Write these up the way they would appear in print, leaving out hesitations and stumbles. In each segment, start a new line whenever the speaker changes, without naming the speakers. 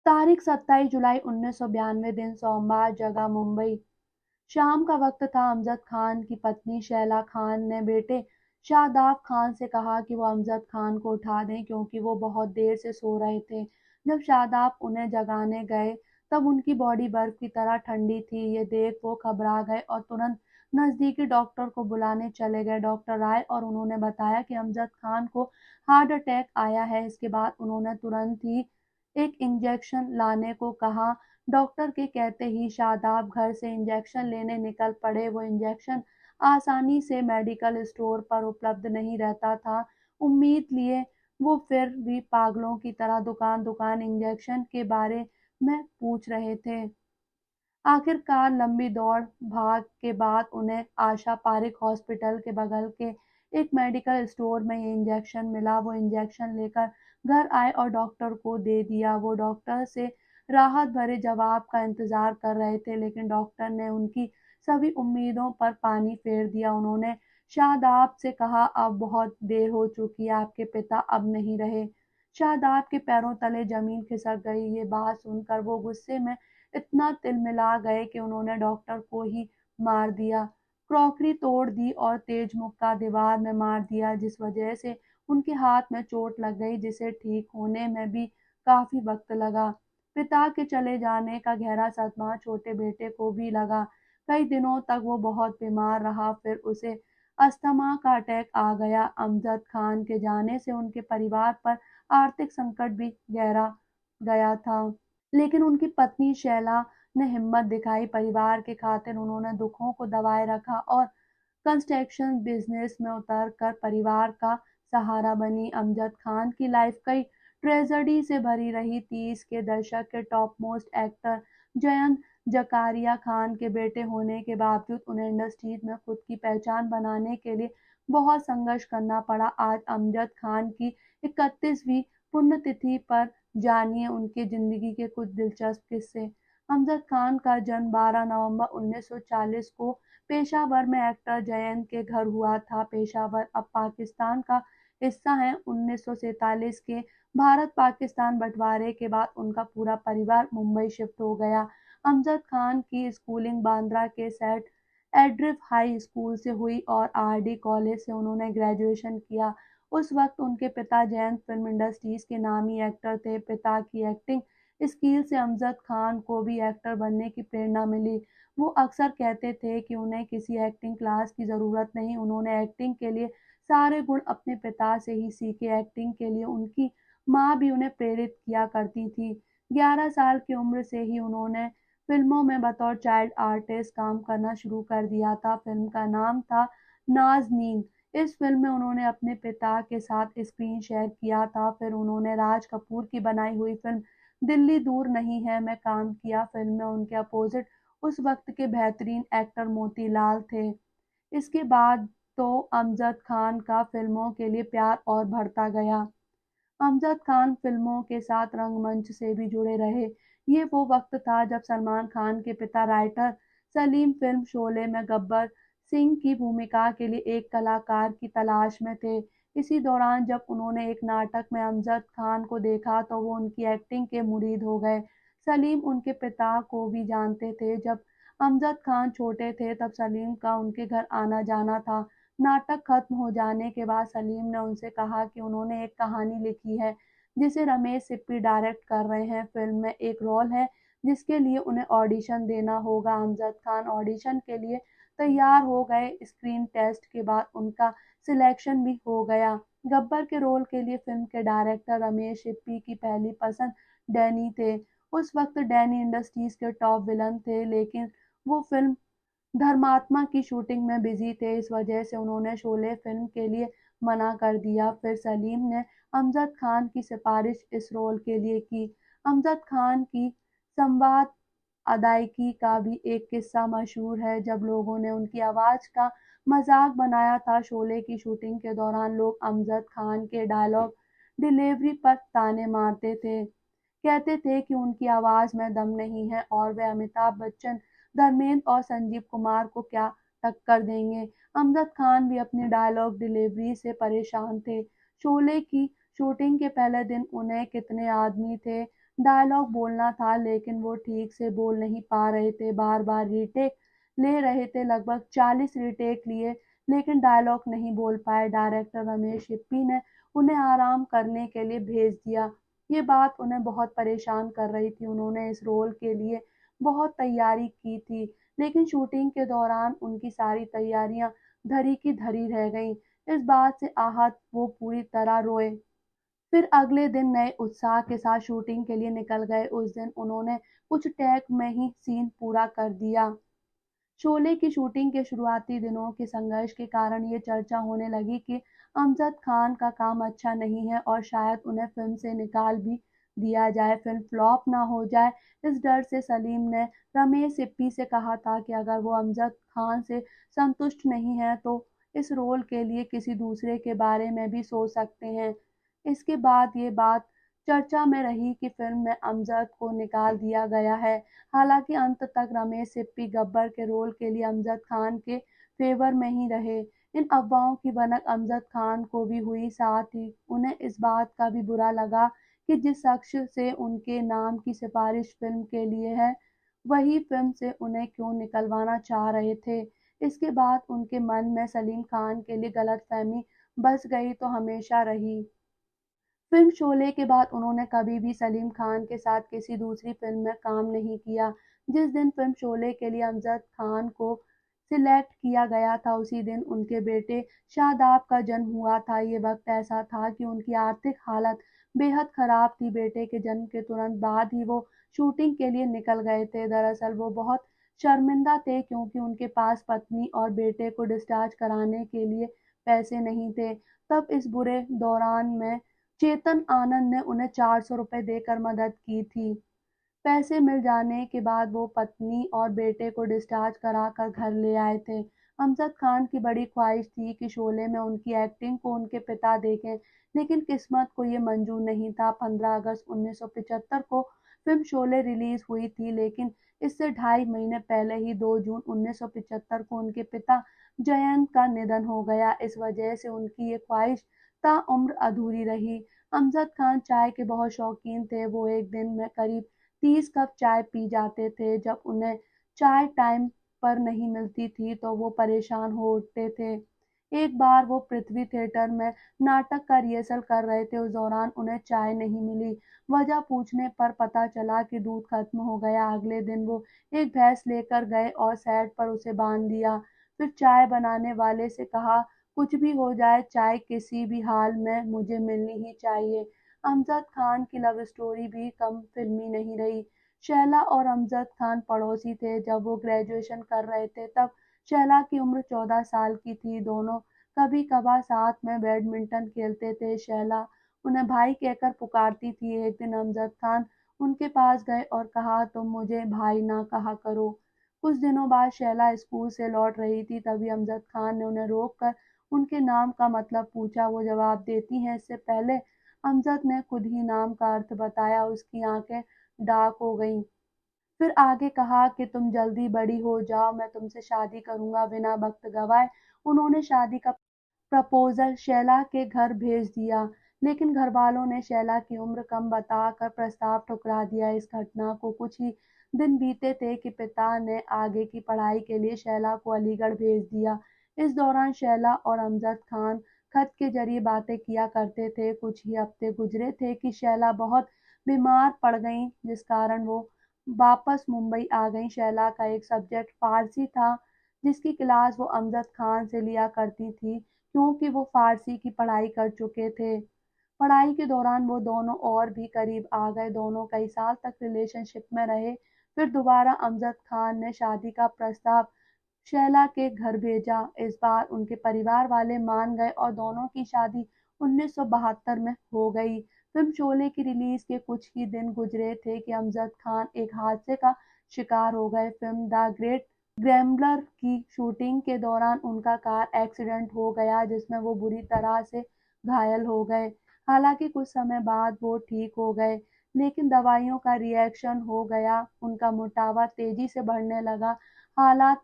तारीख 27 जुलाई 1992 दिन सोमवार, जगह मुंबई। शाम का वक्त था। अमजद खान की पत्नी शैला खान ने बेटे शादाब खान से कहा कि वो अमजद खान को उठा दें क्योंकि वो बहुत देर से सो रहे थे। जब शादाब उन्हें जगाने गए तब उनकी बॉडी बर्फ की तरह ठंडी थी। ये देख वो घबरा गए और तुरंत नजदीकी डॉक्टर को बुलाने चले गए। डॉक्टर आए और उन्होंने बताया कि अमजद खान को हार्ट अटैक आया है। इसके बाद उन्होंने तुरंत ही एक इंजेक्शन लाने को कहा। डॉक्टर के कहते ही शादाब घर से इंजेक्शन लेने निकल पड़े। वो इंजेक्शन आसानी से मेडिकल स्टोर पर उपलब्ध नहीं रहता था। उम्मीद लिए वो फिर भी पागलों की तरह दुकान दुकान इंजेक्शन के बारे में पूछ रहे थे। आखिरकार लंबी दौड़ भाग के बाद उन्हें आशा पारिक हॉस्पिटल के बगल के एक मेडिकल स्टोर में ये इंजेक्शन मिला। वो इंजेक्शन लेकर घर आए और डॉक्टर को दे दिया। वो डॉक्टर से राहत भरे जवाब का इंतजार कर रहे थे, लेकिन डॉक्टर ने उनकी सभी उम्मीदों पर पानी फेर दिया। उन्होंने शादाब से कहा, अब बहुत देर हो चुकी है, आपके पिता अब नहीं रहे। शादाब के पैरों तले जमीन खिसक गई। ये बात सुनकर वो गुस्से में इतना तिलमिला गए कि उन्होंने डॉक्टर को ही मार दिया। क्रॉकरी तोड़ दी और तेज मुक्का दीवार में मार दिया, जिस वजह से उनके हाथ में चोट लग गई, जिसे ठीक होने में भी काफी वक्त लगा। पिता के चले जाने का गहरा सदमा छोटे बेटे को भी लगा। कई दिनों तक वो बहुत बीमार रहा। फिर उसे अस्थमा का अटैक आ गया। अमजद खान के जाने से उनके परिवार पर आर्थिक संकट भी गहरा गया था। लेकिन उनकी पत्नी शैला ने हिम्मत दिखाई। परिवार के खातिर उन्होंने दुखों को दबाए रखा और कंस्ट्रक्शन बिजनेस में उतर कर परिवार का सहारा बनी। अमजद खान की लाइफ कई ट्रेजेडी से भरी रही। 30 के दशक के top most actor Jayant Zakaria Khan के बेटे होने के बावजूद उन्हें इंडस्ट्रीज में खुद की पहचान बनाने के लिए बहुत संघर्ष करना पड़ा। आज अमजद खान की 31वीं पुण्यतिथि पर जानिए उनकी जिंदगी के कुछ दिलचस्प किस्से। अमजद खान का जन्म 12 नवंबर 1940 को पेशावर में एक्टर जयंत के घर हुआ था। पेशावर अब पाकिस्तान का हिस्सा है। 1947 के भारत पाकिस्तान बंटवारे के बाद उनका पूरा परिवार मुंबई शिफ्ट हो गया। अमजद खान की स्कूलिंग बांद्रा के सेंट एड्रिफ हाई स्कूल से हुई और आरडी कॉलेज से उन्होंने ग्रेजुएशन किया। उस वक्त उनके पिता जयंत फिल्म इंडस्ट्रीज के नामी एक्टर थे। पिता की एक्टिंग स्किल से अमजद खान को भी एक्टर बनने की प्रेरणा मिली। वो अक्सर कहते थे कि उन्हें किसी एक्टिंग क्लास की जरूरत नहीं, उन्होंने एक्टिंग के लिए सारे गुण अपने पिता से ही सीखे। एक्टिंग के लिए उनकी माँ भी उन्हें प्रेरित किया करती थी। 11 साल की उम्र से ही उन्होंने फिल्मों में बतौर चाइल्ड आर्टिस्ट काम करना शुरू कर दिया था। फिल्म का नाम था नाज़नीन। इस फिल्म में उन्होंने अपने पिता के साथ स्क्रीन शेयर किया था। फिर उन्होंने राज कपूर की बनाई हुई फिल्म दिल्ली दूर नहीं है में काम किया। फिल्म में उनके अपोजिट उस वक्त के बेहतरीन एक्टर मोतीलाल थे। इसके बाद तो अमजद खान का फिल्मों के लिए प्यार और बढ़ता गया। अमजद खान फिल्मों के साथ रंगमंच से भी जुड़े रहे। ये वो वक्त था जब सलमान खान के पिता राइटर सलीम फिल्म शोले में गब्बर सिंह की भूमिका के लिए एक कलाकार की तलाश में थे। इसी दौरान जब उन्होंने एक नाटक में अमजद खान को देखा तो वो उनकी एक्टिंग के मुरीद हो गए। सलीम उनके पिता को भी जानते थे। जब अमजद खान छोटे थे तब सलीम का उनके घर आना जाना था। नाटक खत्म हो जाने के बाद सलीम ने उनसे कहा कि उन्होंने एक कहानी लिखी है जिसे रमेश सिप्पी डायरेक्ट कर रहे हैं। फिल्म में एक रोल है जिसके लिए उन्हें ऑडिशन देना होगा। अमजद खान ऑडिशन के लिए तैयार हो गए। स्क्रीन टेस्ट के बाद उनका सिलेक्शन भी हो गया। गब्बर के रोल के लिए फिल्म के डायरेक्टर रमेश सिप्पी की पहली पसंद डैनी थे। उस वक्त डैनी इंडस्ट्रीज के टॉप विलन थे, लेकिन वो फिल्म धर्मात्मा की शूटिंग में बिजी थे। इस वजह से उन्होंने शोले फिल्म के लिए मना कर दिया। फिर सलीम ने अमजद खान की सिफारिश इस रोल के लिए की। अमजद खान की संवाद अदायगी का भी एक किस्सा मशहूर है। जब लोगों ने उनकी आवाज का मजाक बनाया था। शोले की शूटिंग के दौरान लोग अमजद खान के डायलॉग डिलीवरी पर ताने मारते थे। कहते थे कि उनकी आवाज में दम नहीं है और वे अमिताभ बच्चन, धर्मेंद्र और संजीव कुमार को क्या टक्कर देंगे। अमजद खान भी अपनी डायलॉग डिलीवरी से परेशान थे। शोले की शूटिंग के पहले दिन उन्हें कितने आदमी थे डायलॉग बोलना था लेकिन वो ठीक से बोल नहीं पा रहे थे, बार-बार रीटेक ले रहे थे, लगभग 40 रीटेक लिए लेकिन डायलॉग नहीं बोल पाए। डायरेक्टर रमेश सिप्पी ने उन्हें आराम करने के लिए भेज दिया। ये बात उन्हें बहुत परेशान कर रही थी। उन्होंने इस रोल के लिए बहुत तैयारी की थी, लेकिन शूटिंग के दौरान उनकी सारी तैयारियां धरी की धरी रह गईं। इस बात से आहत वो पूरी तरह रोए। फिर अगले दिन नए उत्साह के साथ शूटिंग के लिए निकल गए। उस दिन उन्होंने कुछ टेक में ही सीन पूरा कर दिया। शोले की शूटिंग के शुरुआती दिनों के संघर्ष के कारण ये चर्चा होने लगी कि अमजद खान का काम अच्छा नहीं है और शायद उन्हें फिल्म से निकाल भी दिया जाए, फिल्म फ्लॉप ना हो जाए। इस डर से सलीम ने रमेश सिप्पी से कहा था कि अगर वो अमजद खान से संतुष्ट नहीं है तो इस रोल के लिए किसी दूसरे के बारे में भी सोच सकते हैं। इसके बाद ये बात चर्चा में रही कि फिल्म में अमजद को निकाल दिया गया है। हालांकि अंत तक रमेश सिप्पी गब्बर के रोल के लिए अमजद खान के फेवर में ही रहे। इन अफवाहों की भनक अमजद खान को भी हुई, साथ ही उन्हें इस बात का भी बुरा लगा कि जिस शख्स से उनके नाम की सिफारिश फिल्म के लिए है, वही फिल्म से उन्हें क्यों निकलवाना चाह रहे थे। इसके बाद उनके मन में सलीम खान के लिए गलतफहमी बस गई तो हमेशा रही। फिल्म शोले के बाद उन्होंने कभी भी सलीम खान के साथ किसी दूसरी फिल्म में काम नहीं किया। जिस दिन फिल्म शोले के लिए अमजद खान को सिलेक्ट किया गया था, उसी दिन उनके बेटे शादाब का जन्म हुआ था। ये वक्त ऐसा था कि उनकी आर्थिक हालत बेहद खराब थी। बेटे के जन्म के तुरंत बाद ही वो शूटिंग के लिए निकल गए थे। दरअसल वो बहुत शर्मिंदा थे क्योंकि उनके पास पत्नी और बेटे को डिस्चार्ज कराने के लिए पैसे नहीं थे। तब इस बुरे दौरान में चेतन आनंद ने उन्हें 400 रुपए देकर मदद की थी। पैसे मिल जाने के बाद वो पत्नी और बेटे को डिस्चार्ज कराकर घर ले आए थे। अमजद खान की बड़ी ख्वाहिश थी कि शोले में उनकी एक्टिंग को उनके पिता देखें, लेकिन किस्मत को ये मंजूर नहीं था। 15 अगस्त 1975 को फिल्म शोले रिलीज हुई थी, लेकिन इससे 2.5 महीने पहले ही 2 जून 1975 को उनके पिता जयंत का निधन हो गया। इस वजह से उनकी ये ख्वाहिश ताउम्र अधूरी रही। अमजद खान चाय के बहुत शौकीन थे। वो एक दिन में करीब 30 कप चाय पी जाते थे। जब उन्हें चाय टाइम पर नहीं मिलती थी तो वो परेशान हो उठते थे। एक बार वो पृथ्वी थिएटर में नाटक का रिहर्सल कर रहे थे। उस दौरान उन्हें चाय नहीं मिली। वजह पूछने पर पता चला कि दूध खत्म हो गया। अगले दिन वो एक भैंस लेकर गए और सेट पर उसे बांध दिया। फिर चाय बनाने वाले से कहा, कुछ भी हो जाए, चाय किसी भी हाल में मुझे मिलनी ही चाहिए। अमजद खान की लव स्टोरी भी कम फिल्मी नहीं रही। शैला और अमजद खान पड़ोसी थे। जब वो ग्रेजुएशन कर रहे थे तब शैला की उम्र 14 साल की थी। दोनों कभी कभार साथ में बैडमिंटन खेलते थे। शैला उन्हें भाई कहकर पुकारती थी। एक दिन अमजद खान उनके पास गए और कहा, तुम मुझे भाई ना कहा करो। कुछ दिनों बाद शैला स्कूल से लौट रही थी, तभी अमजद खान ने उन्हें रोक कर उनके नाम का मतलब पूछा। वो जवाब देती हैं इससे पहले अमजद ने खुद ही नाम का अर्थ बताया। उसकी आंखें डार्क हो गईं। फिर आगे कहा कि तुम जल्दी बड़ी हो जाओ, मैं तुमसे शादी करूंगा। बिना वक्त गवाए उन्होंने शादी का प्रपोजल शैला के घर भेज दिया, लेकिन घरवालों ने शैला की उम्र कम बताकर प्रस्ताव ठुकरा दिया। इस घटना को कुछ ही दिन बीते थे कि पिता ने आगे की पढ़ाई के लिए शैला को अलीगढ़ भेज दिया। इस दौरान शैला और अमजद खान खत के जरिए बातें किया करते थे। कुछ ही हफ्ते गुजरे थे कि शैला बहुत बीमार पड़ गईं, जिस कारण वो वापस मुंबई आ गईं। शैला का एक सब्जेक्ट फारसी था, जिसकी क्लास वो अमजद खान से लिया करती थी क्योंकि वो फारसी की पढ़ाई कर चुके थे। पढ़ाई के दौरान वो दोनों और भी करीब आ गए। दोनों कई साल तक रिलेशनशिप में रहे। फिर दोबारा अमजद खान ने शादी का प्रस्ताव शैला के घर भेजा। इस बार उनके परिवार वाले मान गए और दोनों की शादी 1972 में हो गई। फिल्म शोले की रिलीज के कुछ ही दिन गुजरे थे कि अमजद खान एक हादसे का शिकार हो गए। फिल्म द ग्रेट ग्रैम्बलर की शूटिंग के दौरान उनका कार एक्सीडेंट हो गया, जिसमें वो बुरी तरह से घायल हो गए। हालांकि कुछ समय बाद वो ठीक हो गए, लेकिन दवाइयों का रिएक्शन हो गया। उनका मोटापा तेजी से बढ़ने लगा। हालात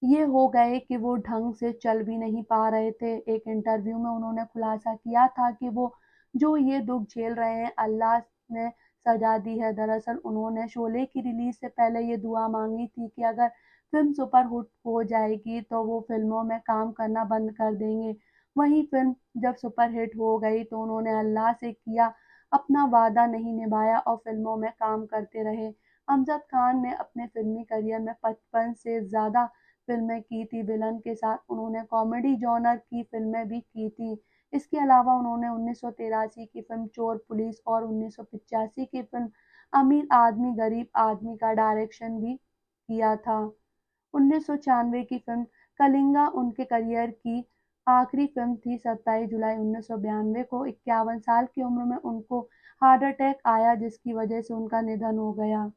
ये हो गए कि वो ढंग से चल भी नहीं पा रहे थे। एक इंटरव्यू में उन्होंने खुलासा किया था कि वो जो ये दुख झेल रहे हैं, अल्लाह ने सजा दी है। दरअसल उन्होंने शोले की रिलीज से पहले ये दुआ मांगी थी कि अगर फिल्म सुपरहिट हो जाएगी तो वो फिल्मों में काम करना बंद कर देंगे। वहीं फिल्म जब सुपरहिट हो गई तो उन्होंने अल्लाह से किया अपना वादा नहीं निभाया और फिल्मों में काम करते रहे। अमजद खान ने अपने फिल्मी करियर में 55 से ज़्यादा फिल्में की थी। विलन के साथ उन्होंने कॉमेडी जॉनर की फिल्में भी की थी। इसके अलावा उन्होंने 1983 की फिल्म चोर पुलिस और 1985 की फिल्म अमीर आदमी गरीब आदमी का डायरेक्शन भी किया था। 1996 की फिल्म कलिंगा उनके करियर की आखिरी फिल्म थी। 27 जुलाई 1992 को 51 साल की उम्र में उनको हार्ट अटैक आया जिसकी वजह से उनका निधन हो गया।